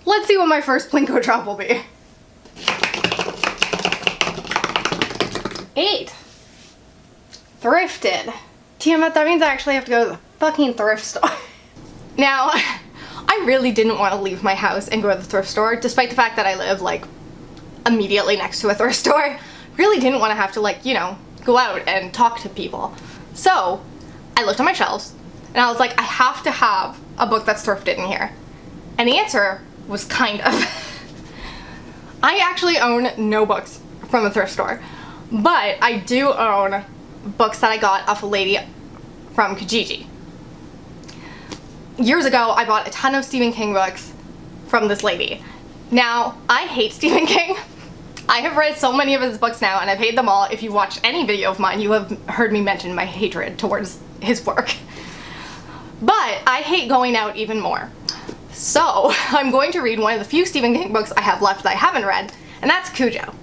Let's see what my first Plinko drop will be. 8. Thrifted. Damn it, that means I actually have to go to the fucking thrift store. Now, I really didn't want to leave my house and go to the thrift store, despite the fact that I live, like, immediately next to a thrift store. Really didn't want to have to, like, you know, go out and talk to people. So, I looked on my shelves, and I was like, I have to have a book that's thrifted in here. And the answer was kind of. I actually own no books from a thrift store, but I do own books that I got off a lady from Kijiji. Years ago, I bought a ton of Stephen King books from this lady. Now, I hate Stephen King. I have read so many of his books now, and I've hated them all. If you watch any video of mine, you have heard me mention my hatred towards his work. But I hate going out even more. So, I'm going to read one of the few Stephen King books I have left that I haven't read, and that's Cujo.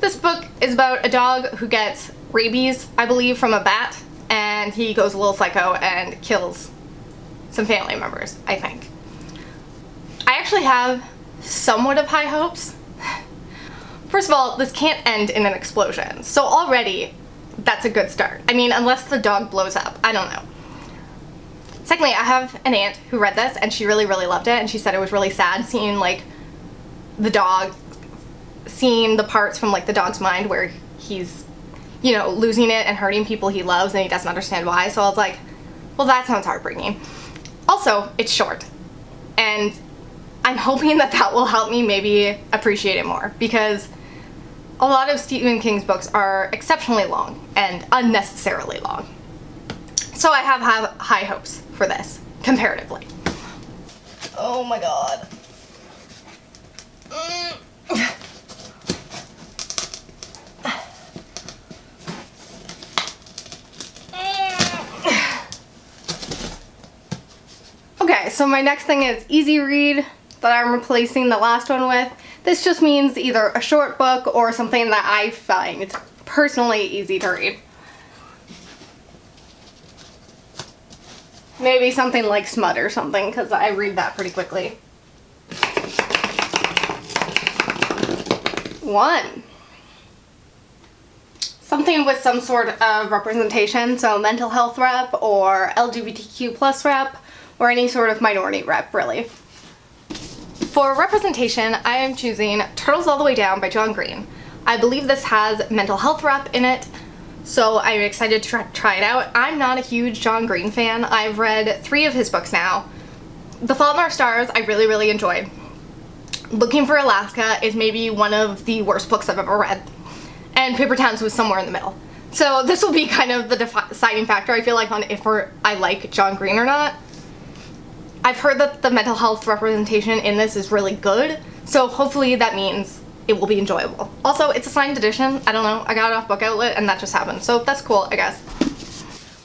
This book is about a dog who gets rabies, I believe, from a bat, and he goes a little psycho and kills some family members, I think. I actually have somewhat of high hopes. First of all, this can't end in an explosion, so already that's a good start. I mean, unless the dog blows up, I don't know. Secondly, I have an aunt who read this and she really, really loved it, and she said it was really sad seeing, like, the dog, seeing the parts from, like, the dog's mind where he's, you know, losing it and hurting people he loves and he doesn't understand why. So I was like, well, that sounds heartbreaking. Also, it's short, and I'm hoping that that will help me maybe appreciate it more, because a lot of Stephen King's books are exceptionally long and unnecessarily long. So I have high hopes for this, comparatively. Oh my god. Okay, so my next thing is easy read that I'm replacing the last one with. This just means either a short book or something that I find personally easy to read. Maybe something like Smut or something, because I read that pretty quickly. 1. Something with some sort of representation, so mental health rep or LGBTQ plus rep or any sort of minority rep, really. For representation, I am choosing Turtles All the Way Down by John Green. I believe this has mental health rep in it, so I'm excited to try it out. I'm not a huge John Green fan. I've read 3 of his books now. The Fault in Our Stars I really, really enjoyed. Looking for Alaska is maybe one of the worst books I've ever read. And Paper Towns was somewhere in the middle. So this will be kind of the deciding factor, I feel like, on if I like John Green or not. I've heard that the mental health representation in this is really good, so hopefully that means it will be enjoyable. Also, it's a signed edition. I don't know, I got it off Book Outlet and that just happened, so that's cool, I guess.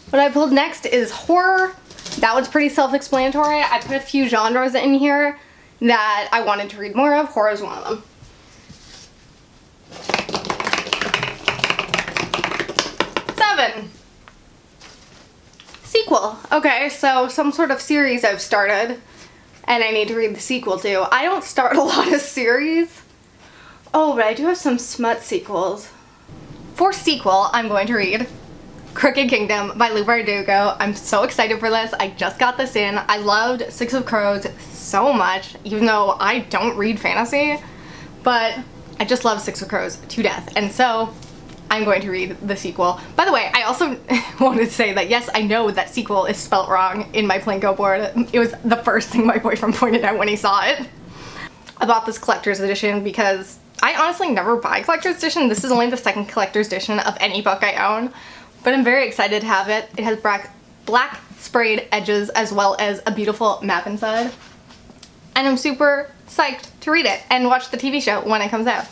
What I pulled next is horror. That one's pretty self-explanatory. I put a few genres in here that I wanted to read more of. Horror is one of them. 7. Sequel. Okay, so some sort of series I've started and I need to read the sequel to. I don't start a lot of series. Oh, but I do have some smut sequels. For sequel, I'm going to read Crooked Kingdom by Leigh Bardugo. I'm so excited for this. I just got this in. I loved Six of Crows so much, even though I don't read fantasy, but I just love Six of Crows to death, and so I'm going to read the sequel. By the way, I also wanted to say that yes, I know that sequel is spelt wrong in my Plinko board. It was the first thing my boyfriend pointed out when he saw it. I bought this collector's edition because I honestly never buy collector's edition. This is only the second collector's edition of any book I own, but I'm very excited to have it. It has black sprayed edges as well as a beautiful map inside. And I'm super psyched to read it and watch the TV show when it comes out.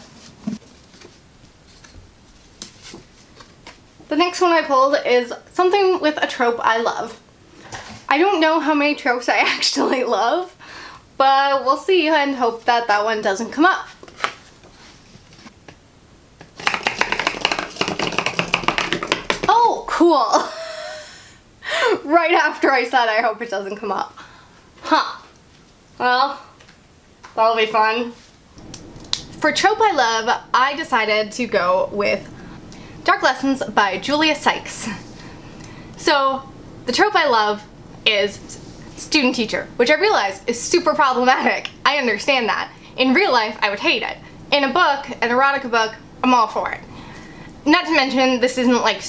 The next one I pulled is something with a trope I love. I don't know how many tropes I actually love, but we'll see and hope that that one doesn't come up. Oh, cool. Right after I said I hope it doesn't come up. Huh. Well, That'll be fun. For Trope I Love, I decided to go with Dark Lessons by Julia Sykes. So, the trope I love is student teacher, which I realize is super problematic. I understand that. In real life, I would hate it. In a book, an erotica book, I'm all for it. Not to mention, this isn't like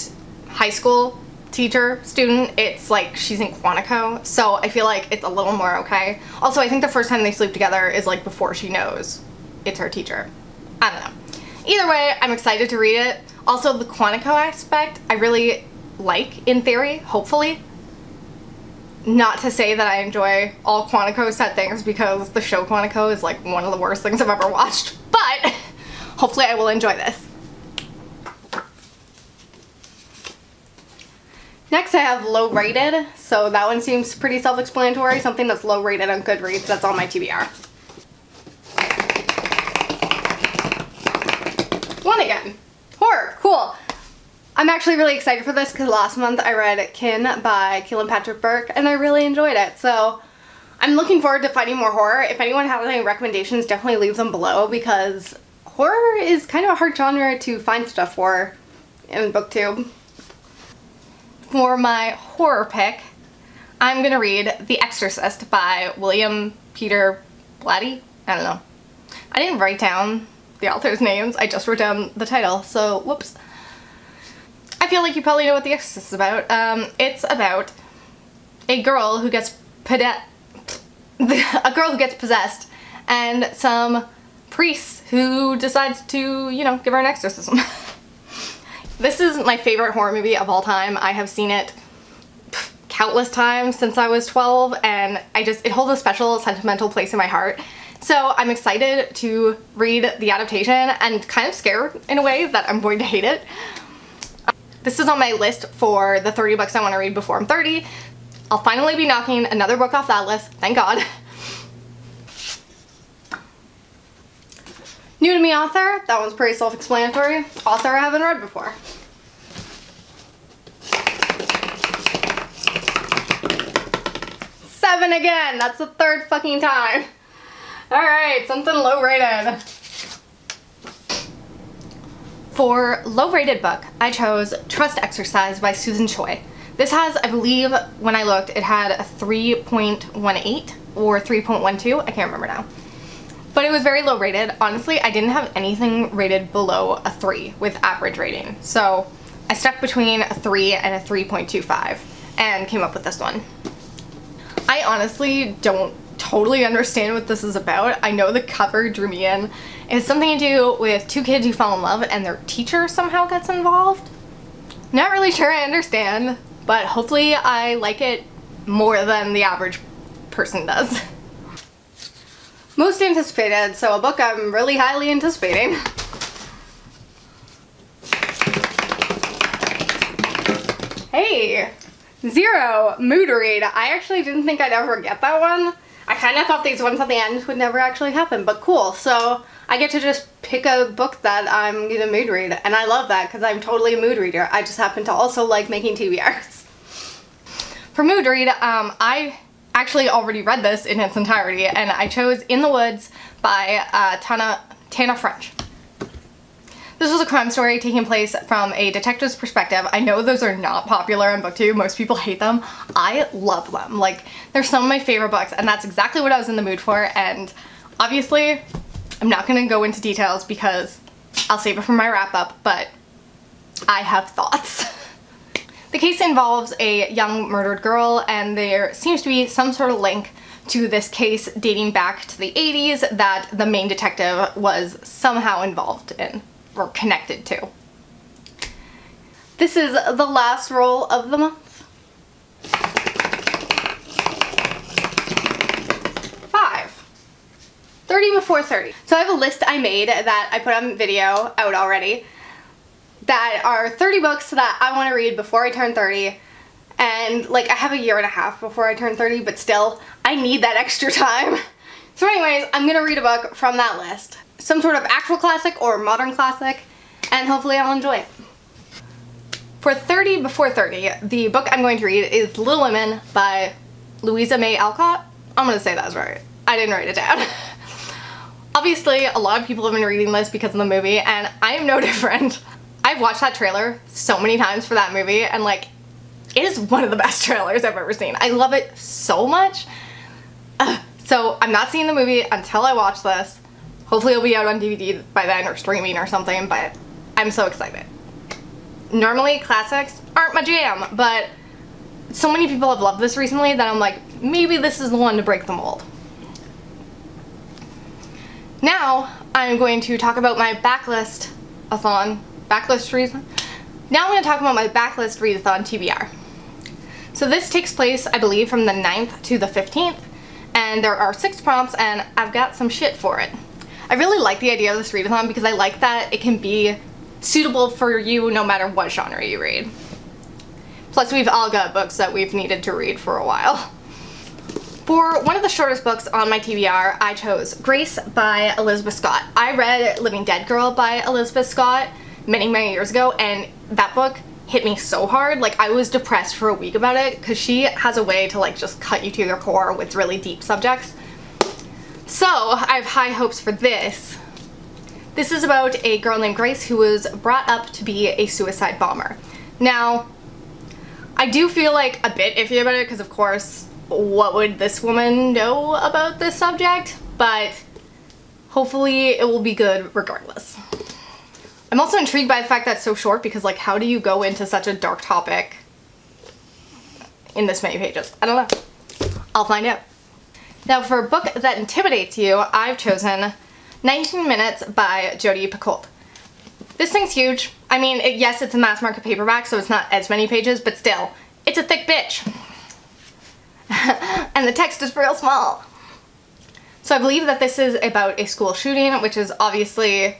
high school teacher, student, it's like she's in Quantico, so I feel like it's a little more okay. Also, I think the first time they sleep together is like before she knows it's her teacher. I don't know. Either way, I'm excited to read it. Also, the Quantico aspect, I really like in theory, hopefully. Not to say that I enjoy all Quantico set things because the show Quantico is like one of the worst things I've ever watched, but hopefully I will enjoy this. Next I have Lowrated, so that one seems pretty self-explanatory, something that's low rated on Goodreads, that's on my TBR. One again. Horror, cool. I'm actually really excited for this because last month I read Kin by Keelan Patrick Burke and I really enjoyed it, so I'm looking forward to finding more horror. If anyone has any recommendations, definitely leave them below because horror is kind of a hard genre to find stuff for in BookTube. For my horror pick, I'm gonna read The Exorcist by William Peter Blatty. I don't know. I didn't write down the author's names, I just wrote down the title, so whoops. I feel like you probably know what The Exorcist is about. It's about a girl who gets possessed and some priests who decides to, you know, give her an exorcism. This is my favorite horror movie of all time. I have seen it countless times since I was 12 and it holds a special sentimental place in my heart. So I'm excited to read the adaptation and kind of scared in a way that I'm going to hate it. This is on my list for the 30 books I want to read before I'm 30. I'll finally be knocking another book off that list, thank God. New to me author, that one's pretty self-explanatory. Author I haven't read before. Seven again, that's the third fucking time. Alright, something low rated. For low rated book, I chose Trust Exercise by Susan Choi. This has, I believe, when I looked, it had a 3.18 or 3.12, I can't remember now. But it was very low rated. Honestly, I didn't have anything rated below a 3 with average rating. So I stuck between a 3 and a 3.25 and came up with this one. I honestly don't totally understand what this is about. I know the cover drew me in. It has something to do with two kids who fall in love and their teacher somehow gets involved. Not really sure I understand, but hopefully I like it more than the average person does. Most anticipated, so a book I'm really highly anticipating. Hey! Zero, Mood Read. I actually didn't think I'd ever get that one. I kind of thought these ones at the end would never actually happen, but cool. So I get to just pick a book that I'm gonna mood read, and I love that because I'm totally a mood reader. I just happen to also like making TBRs. For mood read, I actually already read this in its entirety, and I chose In the Woods by Tana French. This was a crime story taking place from a detective's perspective. I know those are not popular in BookTube. Most people hate them. I love them. Like, they're some of my favorite books, and that's exactly what I was in the mood for. And obviously, I'm not going to go into details because I'll save it for my wrap-up, but I have thoughts. The case involves a young murdered girl, and there seems to be some sort of link to this case dating back to the 80s that the main detective was somehow involved in. Or connected to. This is the last roll of the month. 5. 30 before 30. So I have a list I made that I put on video out already that are 30 books that I want to read before I turn 30. And like I have a year and a half before I turn 30, but still I need that extra time. So anyways, I'm gonna read a book from that list. Some sort of actual classic or modern classic, and hopefully I'll enjoy it. For 30 before 30, the book I'm going to read is Little Women by Louisa May Alcott. I'm gonna say that's right. I didn't write it down. Obviously, a lot of people have been reading this because of the movie, and I am no different. I've watched that trailer so many times for that movie, and like, it is one of the best trailers I've ever seen. I love it so much. So I'm not seeing the movie until I watch this. Hopefully it'll be out on DVD by then or streaming or something, but I'm so excited. Normally classics aren't my jam, but so many people have loved this recently that I'm like, maybe this is the one to break the mold. Now I'm going to talk about my Backlist Readathon. Now I'm going to talk about my Backlist Readathon TBR. So this takes place, I believe, from the 9th to the 15th, and there are 6 prompts, and I've got some shit for it. I really like the idea of this readathon because I like that it can be suitable for you no matter what genre you read. Plus, we've all got books that we've needed to read for a while. For one of the shortest books on my TBR, I chose Grace by Elizabeth Scott. I read Living Dead Girl by Elizabeth Scott many, many years ago, and that book hit me so hard. Like, I was depressed for a week about it because she has a way to like just cut you to your core with really deep subjects. So I have high hopes for this. This is about a girl named Grace who was brought up to be a suicide bomber. Now, I do feel like a bit iffy about it because, of course, what would this woman know about this subject? But hopefully it will be good regardless. I'm also intrigued by the fact that it's so short because, like, how do you go into such a dark topic in this many pages? I don't know. I'll find out. Now, for a book that intimidates you, I've chosen 19 Minutes by Jodi Picoult. This thing's huge. I mean, yes, it's a mass market paperback, so it's not as many pages, but still, it's a thick bitch. And the text is real small. So I believe that this is about a school shooting, which is obviously,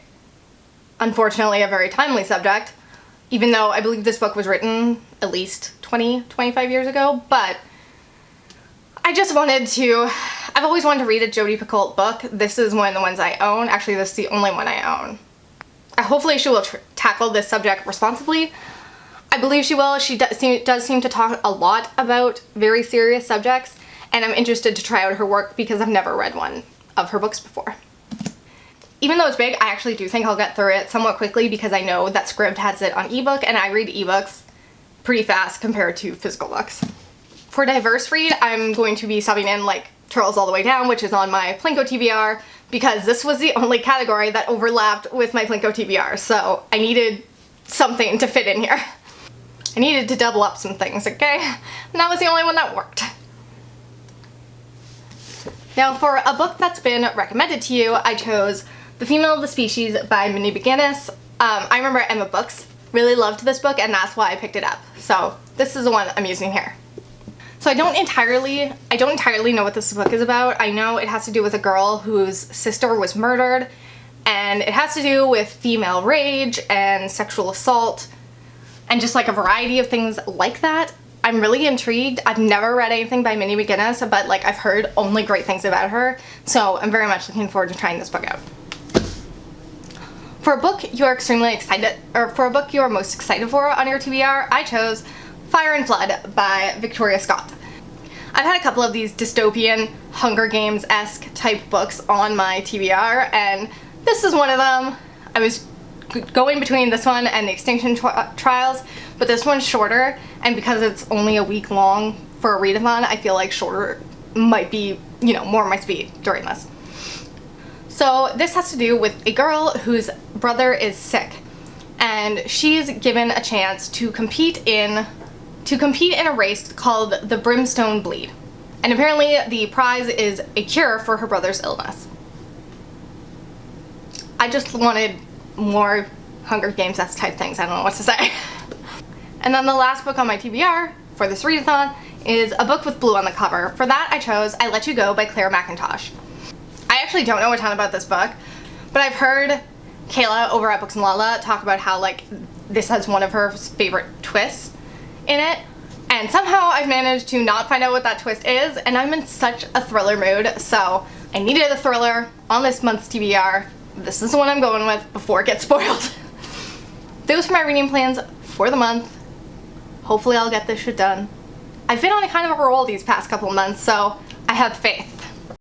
unfortunately, a very timely subject, even though I believe this book was written at least 25 years ago, but I just wanted to, I've always wanted to read a Jodi Picoult book. This is one of the ones I own. Actually, this is the only one I own. Hopefully she will tackle this subject responsibly. I believe she will. She does seem to talk a lot about very serious subjects, and I'm interested to try out her work because I've never read one of her books before. Even though it's big, I actually do think I'll get through it somewhat quickly because I know that Scribd has it on ebook, and I read ebooks pretty fast compared to physical books. For diverse read, I'm going to be subbing in like Turtles All the Way Down, which is on my Plinko TBR, because this was the only category that overlapped with my Plinko TBR, so I needed something to fit in here. I needed to double up some things, okay? And that was the only one that worked. Now, for a book that's been recommended to you, I chose The Female of the Species by Mindy McGuinnes. I remember Emma Books really loved this book, and that's why I picked it up. So this is the one I'm using here. So I don't entirely know what this book is about. I know it has to do with a girl whose sister was murdered, and it has to do with female rage and sexual assault and just like a variety of things like that. I'm really intrigued. I've never read anything by Mindy McGuinnes, but like I've heard only great things about her, so I'm very much looking forward to trying this book out. For a book you are extremely excited, or for a book you are most excited for on your TBR, I chose Fire and Flood by Victoria Scott. I've had a couple of these dystopian Hunger Games-esque type books on my TBR, and this is one of them. I was going between this one and The Extinction Trials, but this one's shorter, and because it's only a week long for a readathon, I feel like shorter might be, you know, more my speed during this. So this has to do with a girl whose brother is sick, and she's given a chance to compete in a race called the Brimstone Bleed. And apparently the prize is a cure for her brother's illness. I just wanted more Hunger Games-esque type things. I don't know what to say. And then the last book on my TBR for this readathon is a book with blue on the cover. For that I chose I Let You Go by Clare Macintosh. I actually don't know a ton about this book, but I've heard Kayla over at Books and Lala talk about how like this has one of her favorite twists in it, and somehow I've managed to not find out what that twist is, and I'm in such a thriller mood, so I needed a thriller on this month's TBR. This is the one I'm going with before it gets spoiled. Those are my reading plans for the month. Hopefully I'll get this shit done. I've been on a kind of a roll these past couple months, so I have faith.